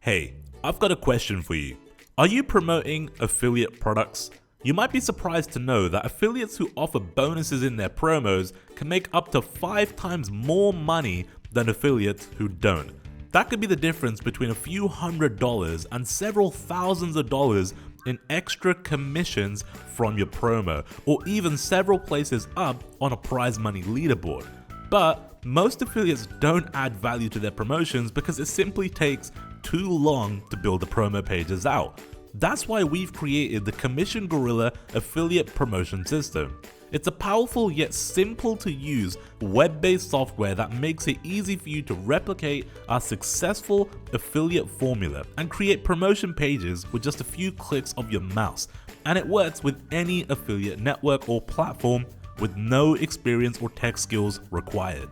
Hey, I've got a question for you. Are you promoting affiliate products? You might be surprised to know that affiliates who offer bonuses in their promos can make up to 5 times more money than affiliates who don't. That could be the difference between a few $100s and several thousands of dollars in extra commissions from your promo, or even several places up on a prize money leaderboard. But most affiliates don't add value to their promotions because it simply takes too long to build the promo pages out. That's why we've created the Commission Gorilla Affiliate Promotion System. It's a powerful yet simple to use web-based software that makes it easy for you to replicate our successful affiliate formula and create promotion pages with just a few clicks of your mouse. And it works with any affiliate network or platform with no experience or tech skills required.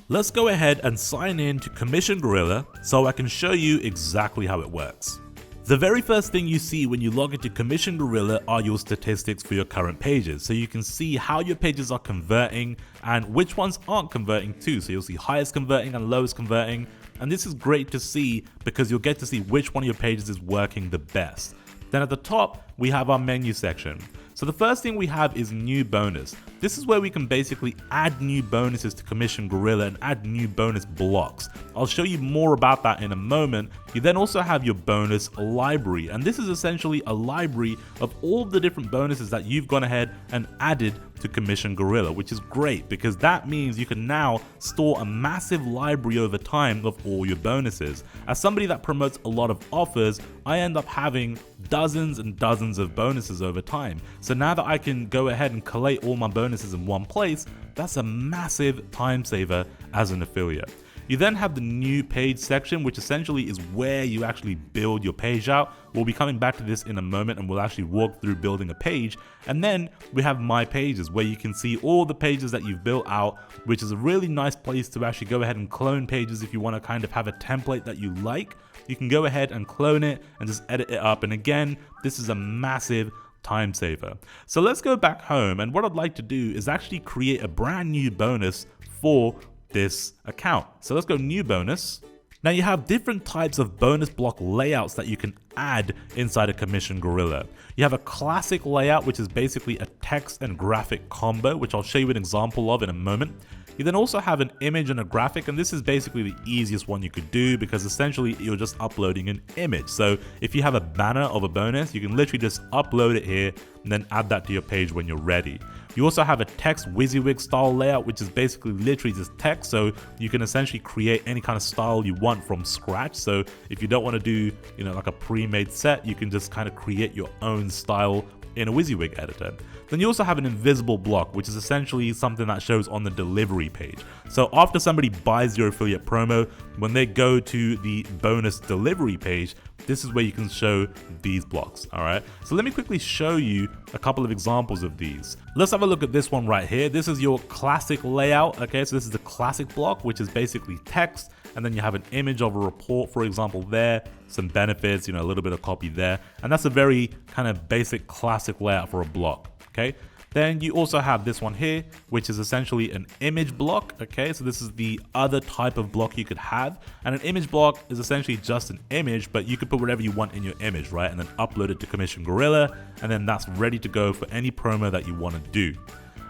Let's go ahead and sign in to Commission Gorilla so I can show you exactly how it works. The very first thing you see when you log into Commission Gorilla are your statistics for your current pages. So you can see how your pages are converting and which ones aren't converting too. So you'll see highest converting and lowest converting. And this is great to see because you'll get to see which one of your pages is working the best. Then at the top, we have our menu section. So the first thing we have is new bonus. This is where we can basically add new bonuses to Commission Gorilla and add new bonus blocks. I'll show you more about that in a moment. You then also have your bonus library, and this is essentially a library of all the different bonuses that you've gone ahead and added to Commission Gorilla, which is great because that means you can now store a massive library over time of all your bonuses. As somebody that promotes a lot of offers, I end up having dozens and dozens of bonuses over time. So now that I can go ahead and collate all my bonuses in one place, that's a massive time saver as an affiliate. You then have the new page section, which essentially is where you actually build your page out. We'll be coming back to this in a moment and we'll actually walk through building a page. And then we have my pages where you can see all the pages that you've built out, which is a really nice place to actually go ahead and clone pages if you want to kind of have a template that you like. You can go ahead and clone it and just edit it up. And again, this is a massive time saver. So let's go back home, and what I'd like to do is actually create a brand new bonus for this account. So let's go new bonus. Now you have different types of bonus block layouts that you can add inside a Commission Gorilla. You have a classic layout, which is basically a text and graphic combo, which I'll show you an example of in a moment. You then also have an image and a graphic, and this is basically the easiest one you could do because essentially you're just uploading an image. So if you have a banner of a bonus, you can literally just upload it here and then add that to your page when you're ready. You also have a text WYSIWYG style layout, which is basically literally just text, so you can essentially create any kind of style you want from scratch. So if you don't want to do, like a pre-made set, you can just kind of create your own style in a WYSIWYG editor. Then you also have an invisible block, which is essentially something that shows on the delivery page. So after somebody buys your affiliate promo, when they go to the bonus delivery page, this is where you can show these blocks. All right, so let me quickly show you a couple of examples of these. Let's have a look at this one right here. This is your classic layout. Okay, so this is the classic block, which is basically text, and then you have an image of a report, for example, there, some benefits, a little bit of copy there, and that's a very kind of basic classic layout for a block. Okay, then you also have this one here, which is essentially an image block. Okay, so this is the other type of block you could have, and an image block is essentially just an image, but you could put whatever you want in your image, right, and then upload it to Commission Gorilla, and then that's ready to go for any promo that you want to do.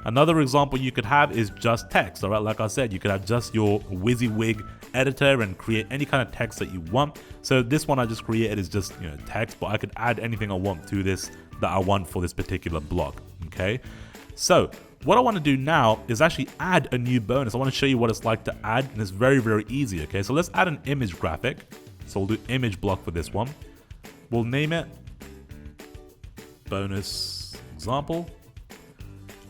Another example you could have is just text. All right, like I said, you could have just your WYSIWYG editor and create any kind of text that you want. So this one I just created is just text, but I could add anything I want to this that I want for this particular block. Okay, so what I want to do now is actually add a new bonus. I want to show you what it's like to add, and it's very, very easy. Okay, so let's add an image graphic. So we'll do image block for this one. We'll name it bonus example.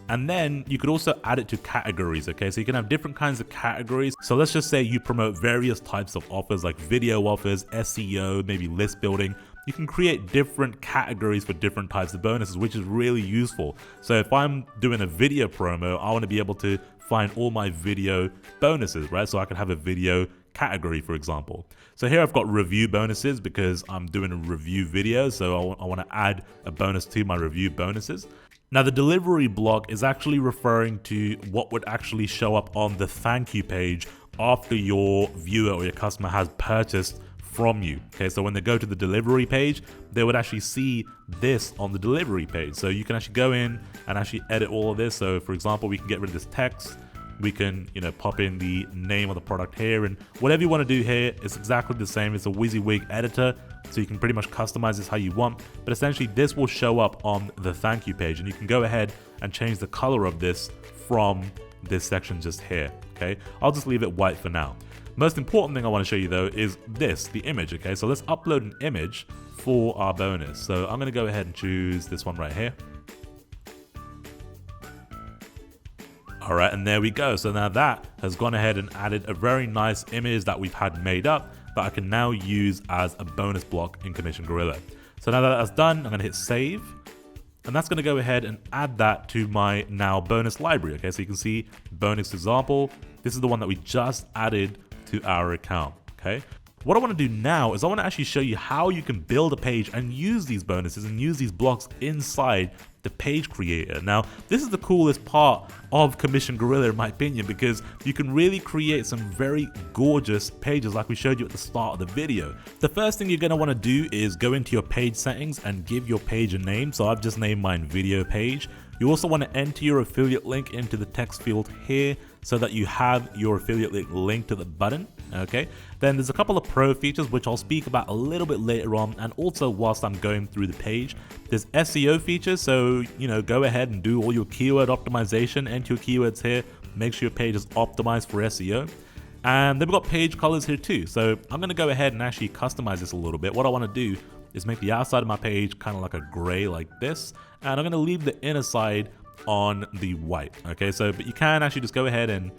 And then you could also add it to categories, okay? So you can have different kinds of categories. So let's just say you promote various types of offers like video offers, SEO, maybe list building. You can create different categories for different types of bonuses, which is really useful. So if I'm doing a video promo, I want to be able to find all my video bonuses, right? So I can have a video category, for example. So here I've got review bonuses because I'm doing a review video. So I want to add a bonus to my review bonuses. Now the delivery block is actually referring to what would actually show up on the thank you page after your viewer or your customer has purchased from you. Okay, so when they go to the delivery page, they would actually see this on the delivery page. So you can actually go in and actually edit all of this. So for example, we can get rid of this text. We can, pop in the name of the product here, and whatever you want to do here, it's exactly the same. It's a WYSIWYG editor, so you can pretty much customize this how you want. But essentially, this will show up on the thank you page, and you can go ahead and change the color of this from this section just here. Okay, I'll just leave it white for now. Most important thing I want to show you though is this, the image. Okay, so let's upload an image for our bonus. So I'm going to go ahead and choose this one right here. All right, and there we go. So now that has gone ahead and added a very nice image that we've had made up that I can now use as a bonus block in Commission Gorilla. So now that that's done, I'm going to hit save, and that's going to go ahead and add that to my now bonus library. Okay, so you can see bonus example. This is the one that we just added to our account. Okay. What I want to do now is I want to actually show you how you can build a page and use these bonuses and use these blocks inside the page creator. Now, this is the coolest part of Commission Gorilla in my opinion, because you can really create some very gorgeous pages like we showed you at the start of the video. The first thing you're going to want to do is go into your page settings and give your page a name. So I've just named mine video page. You also want to enter your affiliate link into the text field here so that you have your affiliate link linked to the button. Okay, then there's a couple of pro features which I'll speak about a little bit later on, and also whilst I'm going through the page. There's SEO features, so go ahead and do all your keyword optimization, enter your keywords here, make sure your page is optimized for SEO. And then we've got page colors here too, so I'm going to go ahead and actually customize this a little bit. What I want to do is make the outside of my page kind of like a gray like this, and I'm going to leave the inner side on the white. Okay, so but you can actually just go ahead and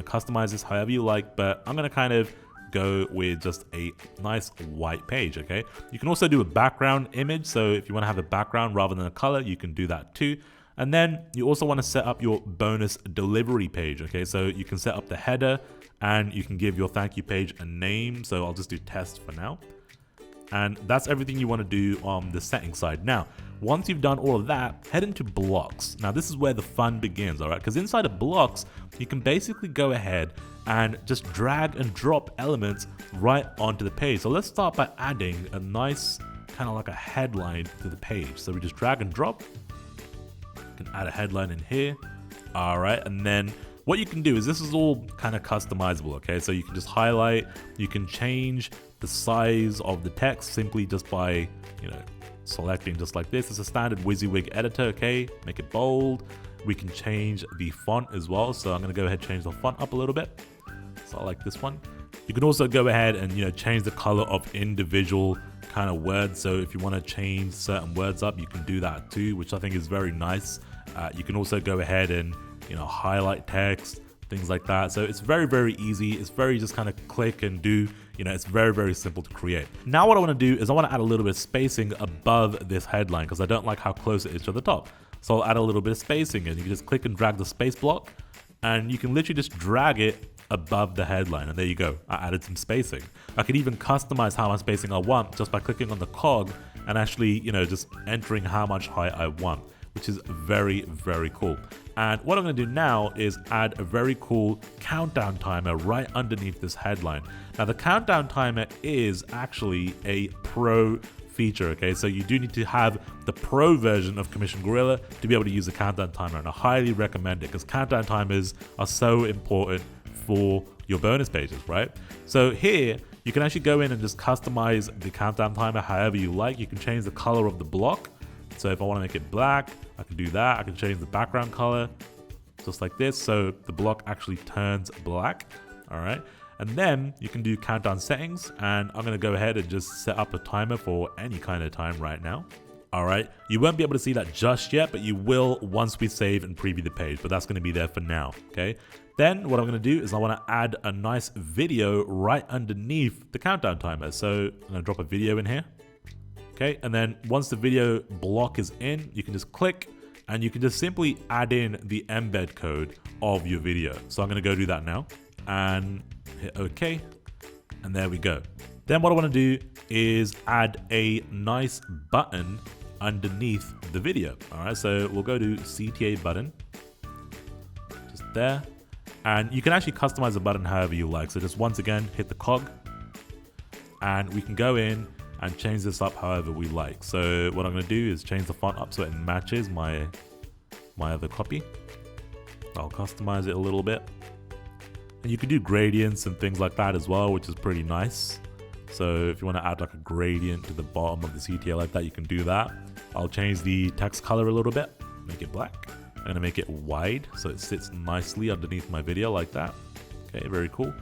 customize this however you like, but I'm going to kind of go with just a nice white page. Okay, you can also do a background image, so if you want to have a background rather than a color, you can do that too. And then you also want to set up your bonus delivery page. Okay, so you can set up the header and you can give your thank you page a name, so I'll just do test for now. And that's everything you want to do on the settings side. Now, once you've done all of that, head into blocks. Now, this is where the fun begins, all right? Because inside of blocks, you can basically go ahead and just drag and drop elements right onto the page. So let's start by adding a nice kind of like a headline to the page. So we just drag and drop. You can add a headline in here. All right, and then what you can do is this is all kind of customizable, okay? So you can just highlight, you can change the size of the text simply just by, selecting just like this. It's a standard WYSIWYG editor, okay? Make it bold. We can change the font as well. So I'm gonna go ahead and change the font up a little bit. So I like this one. You can also go ahead and, change the color of individual kind of words. So if you wanna change certain words up, you can do that too, which I think is very nice. You can also go ahead and, highlight text, things like that. So it's very, very easy. It's very just kind of click and do, it's very, very simple to create. Now what I want to do is I want to add a little bit of spacing above this headline because I don't like how close it is to the top. So I'll add a little bit of spacing, and you can just click and drag the space block, and you can literally just drag it above the headline, and there you go. I added some spacing. I could even customize how much spacing I want just by clicking on the cog and actually, just entering how much height I want, which is very, very cool. And what I'm going to do now is add a very cool countdown timer right underneath this headline. Now the countdown timer is actually a pro feature, okay? So you do need to have the pro version of Commission Gorilla to be able to use the countdown timer, and I highly recommend it because countdown timers are so important for your bonus pages, right? So here you can actually go in and just customize the countdown timer however you like. You can change the color of the block. So if I want to make it black, I can do that. I can change the background color just like this, so the block actually turns black. All right, and then you can do countdown settings, and I'm going to go ahead and just set up a timer for any kind of time right now. All right, you won't be able to see that just yet, but you will once we save and preview the page, but that's going to be there for now. Okay, then what I'm going to do is I want to add a nice video right underneath the countdown timer. So I'm going to drop a video in here. Okay, and then once the video block is in, you can just click and you can just simply add in the embed code of your video. So I'm going to go do that now and hit OK, and there we go. Then what I want to do is add a nice button underneath the video. All right, so we'll go to CTA button, just there, and you can actually customize the button however you like. So just once again, hit the cog, and we can go in and change this up however we like. So what I'm going to do is change the font up so it matches my other copy. I'll customize it a little bit. And you can do gradients and things like that as well, which is pretty nice. So if you want to add like a gradient to the bottom of the CTA like that, you can do that. I'll change the text color a little bit, make it black. I'm going to make it wide so it sits nicely underneath my video like that. Okay, very cool.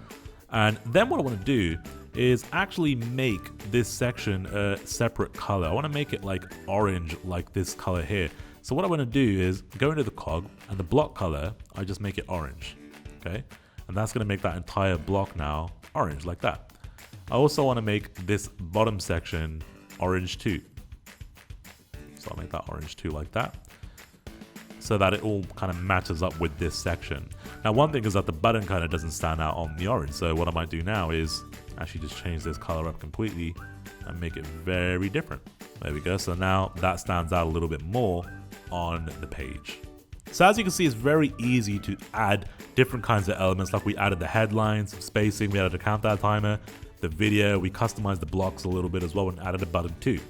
And then what I want to do is actually make this section a separate color. I want to make it like orange, like this color here. So what I want to do is go into the cog, and the block color, I just make it orange. Okay, and that's going to make that entire block now orange like that. I also want to make this bottom section orange too. So I'll make that orange too like that, so that it all kind of matches up with this section. Now one thing is that the button kind of doesn't stand out on the orange, so what I might do now is actually just change this color up completely and make it very different. There we go, so now that stands out a little bit more on the page. So as you can see, it's very easy to add different kinds of elements, like we added the headlines, spacing, we added a countdown timer, the video, we customized the blocks a little bit as well and added a button too.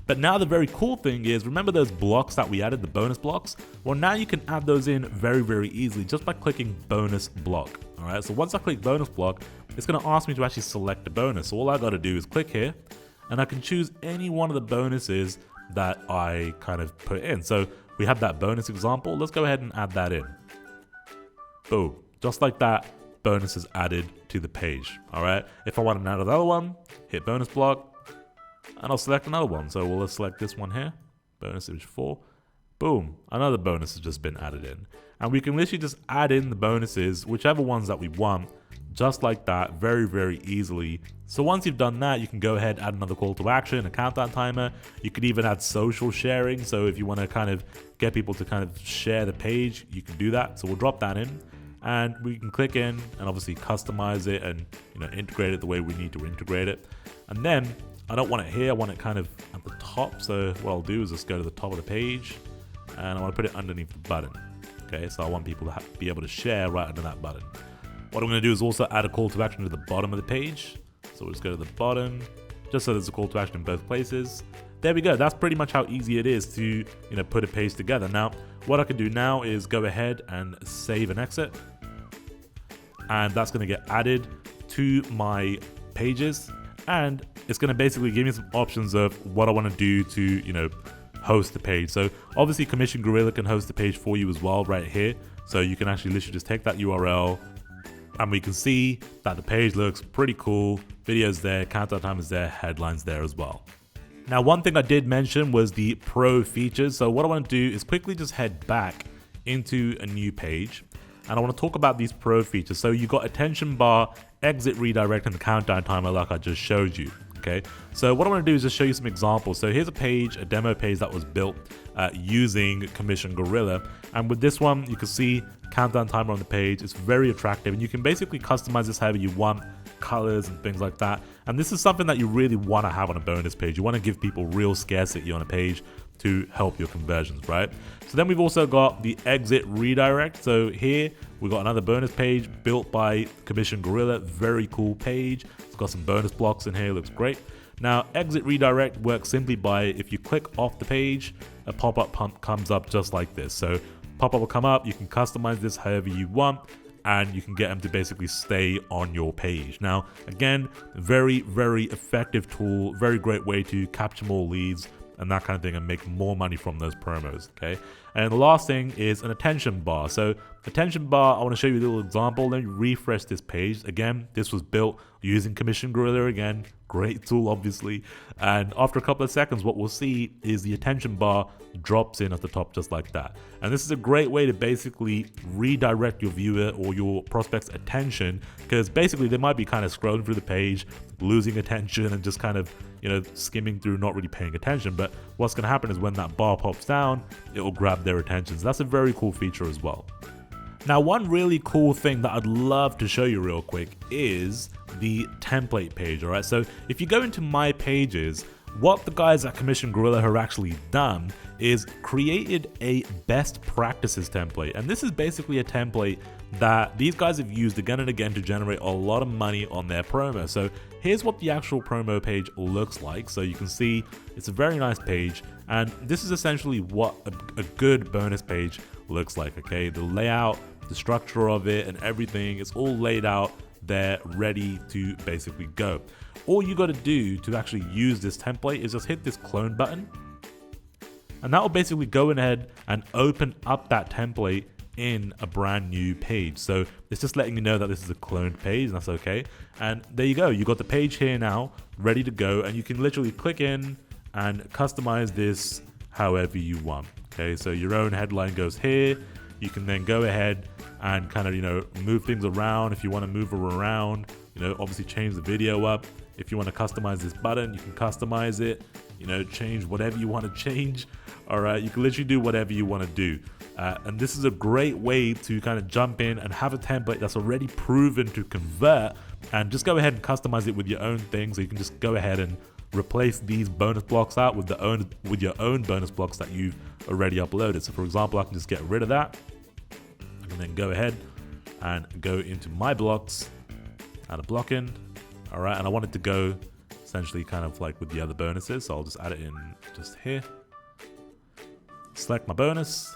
But now the very cool thing is, remember those blocks that we added, the bonus blocks? Well, now you can add those in very easily just by clicking bonus block. All right, so once I click bonus block, it's gonna ask me to actually select a bonus. So all I gotta do is click here, and I can choose any one of the bonuses that I kind of put in. So we have that bonus example. Let's go ahead and add that in. Boom, just like that, bonus is added to the page. All right, if I want to add another one, hit bonus block, and I'll select another one. So we'll select this one here, bonus image 4. Boom, another bonus has just been added in. And we can literally just add in the bonuses, whichever ones that we want, just like that, very easily. So once you've done that, you can go ahead, add another call to action, a countdown timer. You could even add social sharing. So if you want to kind of get people to kind of share the page, you can do that. So we'll drop that in, and we can click in and obviously customize it and, you know, integrate it the way we need to integrate it. And then I don't want it here, I want it kind of at the top. So what I'll do is just go to the top of the page, and I want to put it underneath the button. Okay, so I want people to be able to share right under that button. What I'm going to do is also add a call to action to the bottom of the page. So we'll just go to the bottom, just so there's a call to action in both places. There we go. That's pretty much how easy it is to, you know, put a page together. Now, what I can do now is go ahead and save and exit. And that's going to get added to my pages. And it's going to basically give me some options of what I want to do to, you know, host the page. So obviously Commission Gorilla can host the page for you as well right here. So you can actually literally just take that URL, and we can see that the page looks pretty cool. Videos there, countdown time is there, headlines there as well. Now, one thing I did mention was the pro features. So what I want to do is quickly just head back into a new page, and I want to talk about these pro features. So you got attention bar, exit redirect, and the countdown timer like I just showed you. Okay, so what I want to do is just show you some examples. So here's a page, a demo page that was built using Commission Gorilla. And with this one, you can see countdown timer on the page. It's very attractive, and you can basically customize this however you want, colors and things like that. And this is something that you really want to have on a bonus page. You want to give people real scarcity on a page to help your conversions, right? So then we've also got the exit redirect. So here we've got another bonus page built by Commission Gorilla. Very cool page. It's got some bonus blocks in here. Looks great. Now, exit redirect works simply by, if you click off the page, a pop-up comes up just like this. So pop-up will come up. You can customize this however you want, and you can get them to basically stay on your page. Now, again, very effective tool, very great way to capture more leads and that kind of thing and make more money from those promos, okay? And the last thing is an attention bar. So attention bar, I want to show you a little example. Let me refresh this page. Again, this was built using Commission Gorilla again. Great tool, obviously. And after a couple of seconds, what we'll see is the attention bar drops in at the top just like that. And this is a great way to basically redirect your viewer or your prospect's attention, because basically they might be kind of scrolling through the page, losing attention and just kind of, you know, skimming through, not really paying attention. But what's going to happen is when that bar pops down, it will grab their attention. So that's a very cool feature as well. Now, one really cool thing that I'd love to show you real quick is the template page, all right? So if you go into My Pages, what the guys at Commission Gorilla have actually done is created a best practices template. And this is basically a template that these guys have used again and again to generate a lot of money on their promo. So here's what the actual promo page looks like. So you can see it's a very nice page, and this is essentially what a good bonus page looks like. Okay, the layout, the structure of it, and everything, it's all laid out there, ready to basically go. All you got to do to actually use this template is just hit this clone button, and that will basically go ahead and open up that template in a brand new page. So it's just letting you know that this is a cloned page, and that's okay. And there you go, you got the page here now ready to go, and you can literally click in and customize this however you want. Okay, so your own headline goes here. You can then go ahead and kind of, move things around. If you want to move her around, obviously change the video up. If you want to customize this button, you can customize it, change whatever you want to change. All right, you can literally do whatever you want to do. And this is a great way to kind of jump in and have a template that's already proven to convert, and just go ahead and customize it with your own thing. So you can just go ahead and replace these bonus blocks out with your own bonus blocks that you've already uploaded. So for example, I can just get rid of that. I can then go ahead and go into my blocks, add a block in. All right, and I want it to go essentially kind of like with the other bonuses. So I'll just add it in just here. Select my bonus,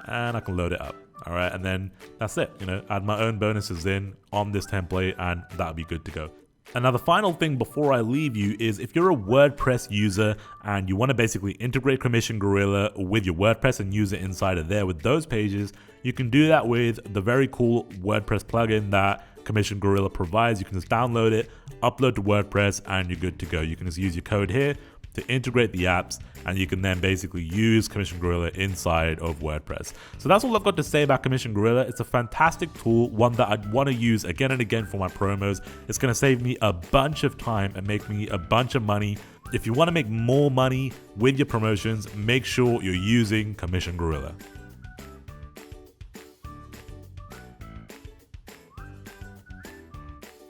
and I can load it up. All right, and then that's it. Add my own bonuses in on this template, and that'll be good to go. And now the final thing before I leave you is, if you're a WordPress user and you want to basically integrate Commission Gorilla with your WordPress and use it inside of there with those pages, you can do that with the very cool WordPress plugin that Commission Gorilla provides. You can just download it, upload to WordPress, and you're good to go. You can just use your code here to integrate the apps, and you can then basically use Commission Gorilla inside of WordPress. So that's all I've got to say about Commission Gorilla. It's a fantastic tool, one that I'd want to use again and again for my promos. It's going to save me a bunch of time and make me a bunch of money. If you want to make more money with your promotions, make sure you're using Commission Gorilla.